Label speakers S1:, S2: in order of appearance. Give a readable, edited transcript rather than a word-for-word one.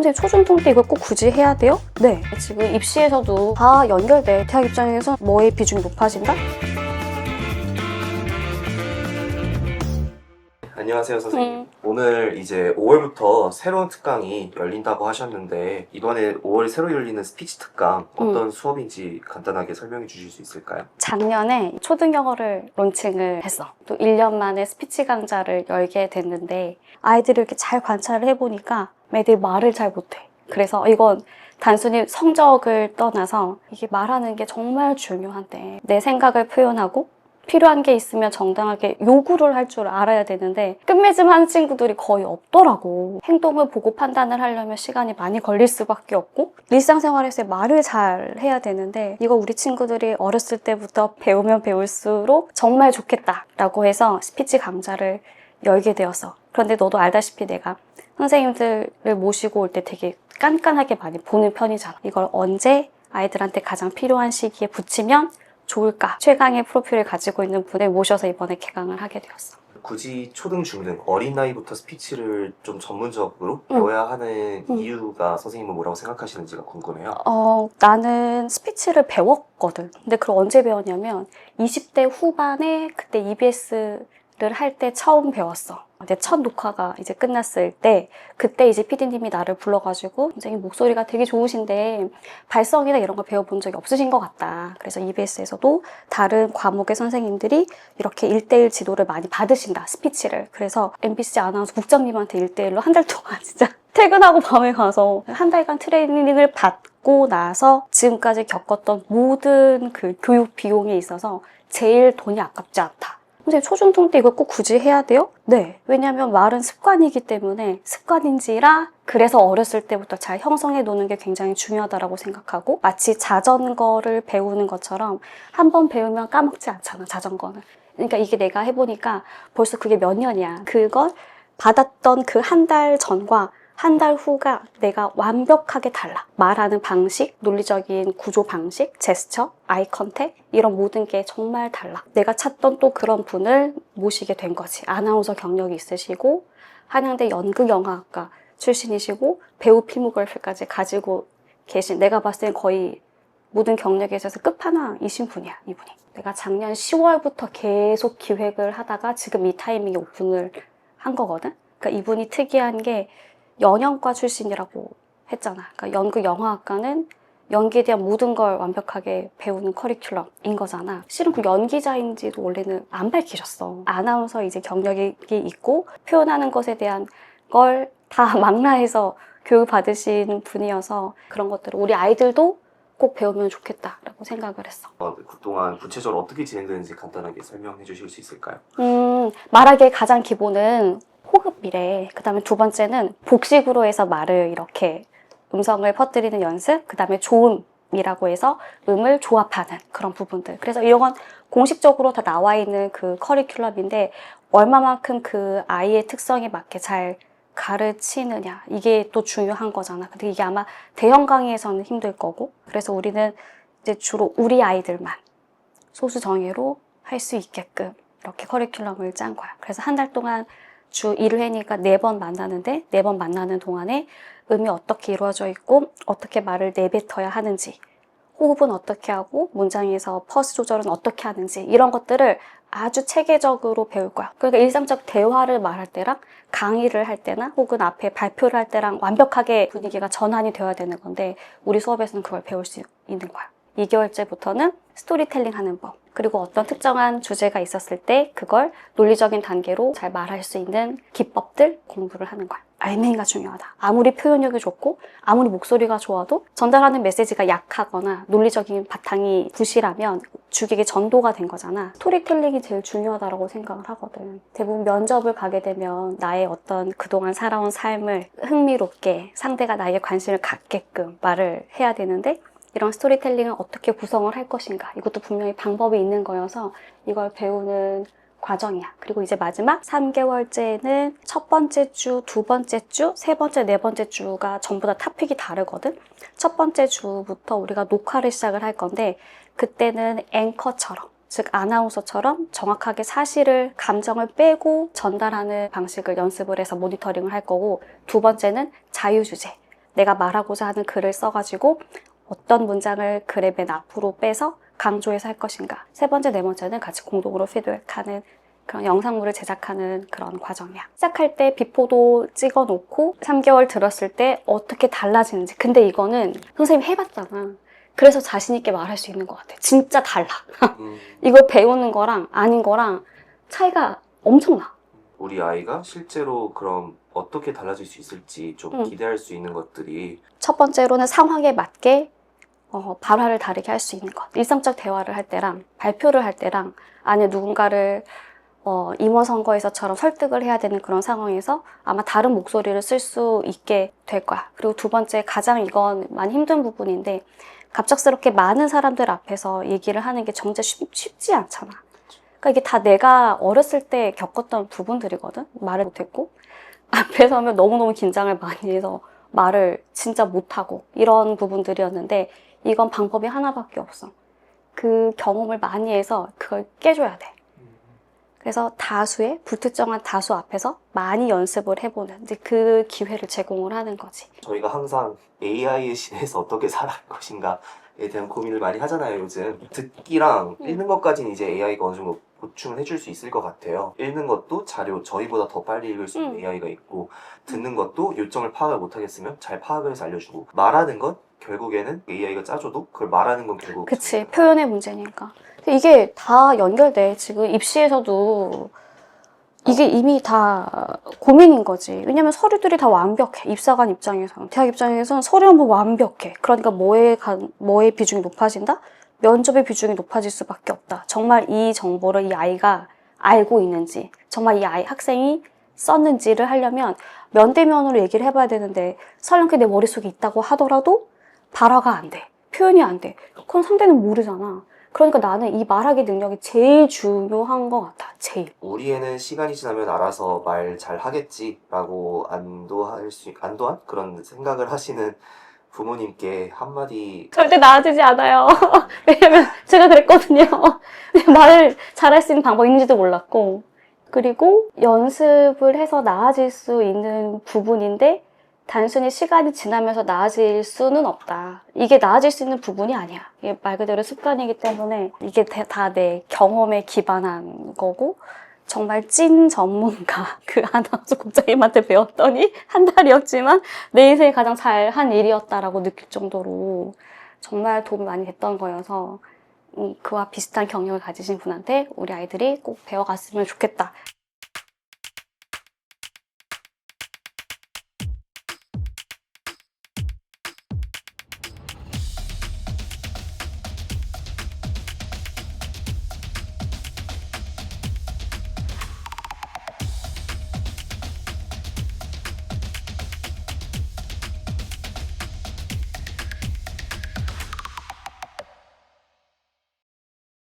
S1: 선생님 초중등 때 이걸 꼭 굳이 해야 돼요? 네. 지금 입시에서도 다 연결돼. 대학 입장에서 뭐의 비중이 높아진다?
S2: 안녕하세요, 선생님. 오늘 이제 5월부터 새로운 특강이 열린다고 하셨는데 이번에 5월 새로 열리는 스피치 특강 어떤 수업인지 간단하게 설명해 주실 수 있을까요?
S1: 작년에 초등영어를 론칭을 했어. 또 1년 만에 스피치 강좌를 열게 됐는데 아이들을 이렇게 잘 관찰을 해보니까 애들이 말을 잘 못해. 그래서 이건 단순히 성적을 떠나서 이게 말하는 게 정말 중요한데 내 생각을 표현하고 필요한 게 있으면 정당하게 요구를 할 줄 알아야 되는데 끝맺음하는 친구들이 거의 없더라고. 행동을 보고 판단을 하려면 시간이 많이 걸릴 수밖에 없고 일상생활에서 말을 잘 해야 되는데 이거 우리 친구들이 어렸을 때부터 배우면 배울수록 정말 좋겠다라고 해서 스피치 강좌를 열게 되었어. 그런데 너도 알다시피 내가 선생님들을 모시고 올 때 되게 깐깐하게 많이 보는 편이잖아. 이걸 언제 아이들한테 가장 필요한 시기에 붙이면 좋을까? 최강의 프로필을 가지고 있는 분을 모셔서 이번에 개강을 하게 되었어.
S2: 굳이 초등, 중등, 어린 나이부터 스피치를 좀 전문적으로 배워야 하는 이유가 선생님은 뭐라고 생각하시는지가 궁금해요.
S1: 나는 스피치를 배웠거든. 근데 그걸 언제 배웠냐면 20대 후반에 그때 EBS를 할 때 처음 배웠어. 이제 첫 녹화가 이제 끝났을 때 그때 이제 PD님이 나를 불러가지고 선생님 목소리가 되게 좋으신데 발성이나 이런 거 배워본 적이 없으신 것 같다. 그래서 EBS에서도 다른 과목의 선생님들이 이렇게 1대1 지도를 많이 받으신다. 스피치를. 그래서 MBC 아나운서 국장님한테 1대1로 한 달 동안 진짜 퇴근하고 밤에 가서 한 달간 트레이닝을 받고 나서 지금까지 겪었던 모든 그 교육 비용에 있어서 제일 돈이 아깝지 않다. 선생님 초중등 때 이걸 꼭 굳이 해야 돼요? 네. 왜냐하면 말은 습관이기 때문에 습관인지라 그래서 어렸을 때부터 잘 형성해 놓는 게 굉장히 중요하다고 생각하고 마치 자전거를 배우는 것처럼 한 번 배우면 까먹지 않잖아, 자전거는. 그러니까 이게 내가 해보니까 벌써 그게 몇 년이야. 그걸 받았던 그 한 달 전과 한 달 후가 내가 완벽하게 달라. 말하는 방식, 논리적인 구조 방식, 제스처, 아이 컨택 이런 모든 게 정말 달라. 내가 찾던 또 그런 분을 모시게 된 거지. 아나운서 경력이 있으시고 한양대 연극영화학과 출신이시고 배우 필모그래피까지 가지고 계신 내가 봤을 땐 거의 모든 경력에 있어서 끝판왕이신 분이야, 이분이. 내가 작년 10월부터 계속 기획을 하다가 지금 이 타이밍에 오픈을 한 거거든. 그러니까 이분이 특이한 게 연영과 출신이라고 했잖아. 그러니까 연극영화학과는 연기에 대한 모든 걸 완벽하게 배우는 커리큘럼인 거잖아. 실은 그 연기자인지도 원래는 안 밝히셨어. 아나운서 이제 경력이 있고 표현하는 것에 대한 걸 다 망라해서 교육받으신 분이어서 그런 것들을 우리 아이들도 꼭 배우면 좋겠다라고 생각을 했어.
S2: 그동안 구체적으로 어떻게 진행되는지 간단하게 설명해 주실 수 있을까요?
S1: 말하기의 가장 기본은 호흡이래. 그 다음에 두 번째는 복식으로 해서 말을 이렇게 음성을 퍼뜨리는 연습. 그 다음에 조음이라고 해서 음을 조합하는 그런 부분들. 그래서 이런 건 공식적으로 다 나와 있는 그 커리큘럼인데 얼마만큼 그 아이의 특성에 맞게 잘 가르치느냐. 이게 또 중요한 거잖아. 근데 이게 아마 대형 강의에서는 힘들 거고. 그래서 우리는 이제 주로 우리 아이들만 소수 정예로 할 수 있게끔 이렇게 커리큘럼을 짠 거야. 그래서 한 달 동안 주 1회니까 4번 만나는데 4번 만나는 동안에 음이 어떻게 이루어져 있고 어떻게 말을 내뱉어야 하는지 호흡은 어떻게 하고 문장에서 퍼스 조절은 어떻게 하는지 이런 것들을 아주 체계적으로 배울 거야. 그러니까 일상적 대화를 말할 때랑 강의를 할 때나 혹은 앞에 발표를 할 때랑 완벽하게 분위기가 전환이 되어야 되는 건데 우리 수업에서는 그걸 배울 수 있는 거야. 2개월째부터는 스토리텔링 하는 법 그리고 어떤 특정한 주제가 있었을 때 그걸 논리적인 단계로 잘 말할 수 있는 기법들 공부를 하는 거야. 알맹이가 중요하다. 아무리 표현력이 좋고 아무리 목소리가 좋아도 전달하는 메시지가 약하거나 논리적인 바탕이 부실하면 주객이 전도가 된 거잖아. 스토리텔링이 제일 중요하다고 생각을 하거든. 대부분 면접을 가게 되면 나의 어떤 그동안 살아온 삶을 흥미롭게 상대가 나에게 관심을 갖게끔 말을 해야 되는데 이런 스토리텔링을 어떻게 구성을 할 것인가 이것도 분명히 방법이 있는 거여서 이걸 배우는 과정이야. 그리고 이제 마지막 3개월째는 첫 번째 주, 두 번째 주, 세 번째, 네 번째 주가 전부 다 토픽이 다르거든. 첫 번째 주부터 우리가 녹화를 시작을 할 건데 그때는 앵커처럼 즉 아나운서처럼 정확하게 사실을 감정을 빼고 전달하는 방식을 연습을 해서 모니터링을 할 거고 두 번째는 자유주제 내가 말하고자 하는 글을 써가지고 어떤 문장을 글의 맨 앞으로 빼서 강조해서 할 것인가. 세 번째, 네 번째는 같이 공동으로 피드백하는 그런 영상물을 제작하는 그런 과정이야. 시작할 때 비포도 찍어놓고 3개월 들었을 때 어떻게 달라지는지. 근데 이거는 선생님이 해봤잖아. 그래서 자신 있게 말할 수 있는 것 같아. 진짜 달라. 이걸 배우는 거랑 아닌 거랑 차이가 엄청나.
S2: 우리 아이가 실제로 그럼 어떻게 달라질 수 있을지 좀 기대할 수 있는 것들이
S1: 첫 번째로는 상황에 맞게 발화를 다르게 할 수 있는 것. 일상적 대화를 할 때랑 발표를 할 때랑 아니 누군가를 임원 선거에서처럼 설득을 해야 되는 그런 상황에서 아마 다른 목소리를 쓸 수 있게 될 거야. 그리고 두 번째, 가장 이건 많이 힘든 부분인데 갑작스럽게 많은 사람들 앞에서 얘기를 하는 게 정말 쉽지 않잖아. 그러니까 이게 다 내가 어렸을 때 겪었던 부분들이거든. 말을 못했고 앞에 서면 너무너무 긴장을 많이 해서 말을 진짜 못하고 이런 부분들이었는데 이건 방법이 하나밖에 없어. 그 경험을 많이 해서 그걸 깨줘야 돼. 그래서 다수의 불특정한 다수 앞에서 많이 연습을 해보는 이제 그 기회를 제공을 하는 거지.
S2: 저희가 항상 AI의 시대에서 어떻게 살아갈 것인가에 대한 고민을 많이 하잖아요, 요즘. 듣기랑 읽는 것까지는 이제 AI가 어느 정도 보충을 해줄 수 있을 것 같아요. 읽는 것도 자료, 저희보다 더 빨리 읽을 수 있는 AI가 있고, 듣는 것도 요점을 파악을 못하겠으면 잘 파악을 해서 알려주고, 말하는 건 결국에는 AI가 짜줘도 그걸 말하는 건 결국
S1: 그치, 표현의 문제니까. 이게 다 연결돼. 지금 입시에서도 이게 이미 다 고민인 거지. 왜냐면 서류들이 다 완벽해. 입사관 입장에서는. 대학 입장에서는 서류 한번 완벽해. 그러니까 뭐의 비중이 높아진다? 면접의 비중이 높아질 수밖에 없다. 정말 이 정보를 이 아이가 알고 있는지, 정말 이 학생이 썼는지를 하려면 면대면으로 얘기를 해봐야 되는데 설령 내 머릿속에 있다고 하더라도 발화가 안 돼. 표현이 안 돼. 그건 상대는 모르잖아. 그러니까 나는 이 말하기 능력이 제일 중요한 것 같아. 제일.
S2: 우리 애는 시간이 지나면 알아서 말 잘 하겠지라고 안도한 그런 생각을 하시는 부모님께 한마디.
S1: 절대 나아지지 않아요. 왜냐면 제가 그랬거든요. 말을 잘할 수 있는 방법이 있는지도 몰랐고. 그리고 연습을 해서 나아질 수 있는 부분인데 단순히 시간이 지나면서 나아질 수는 없다. 이게 나아질 수 있는 부분이 아니야. 이게 말 그대로 습관이기 때문에 이게 다 내 경험에 기반한 거고 정말 찐 전문가 그 아나운서 국장님한테 배웠더니 한 달이었지만 내 인생에 가장 잘한 일이었다라고 느낄 정도로 정말 도움이 많이 됐던 거여서 그와 비슷한 경력을 가지신 분한테 우리 아이들이 꼭 배워갔으면 좋겠다.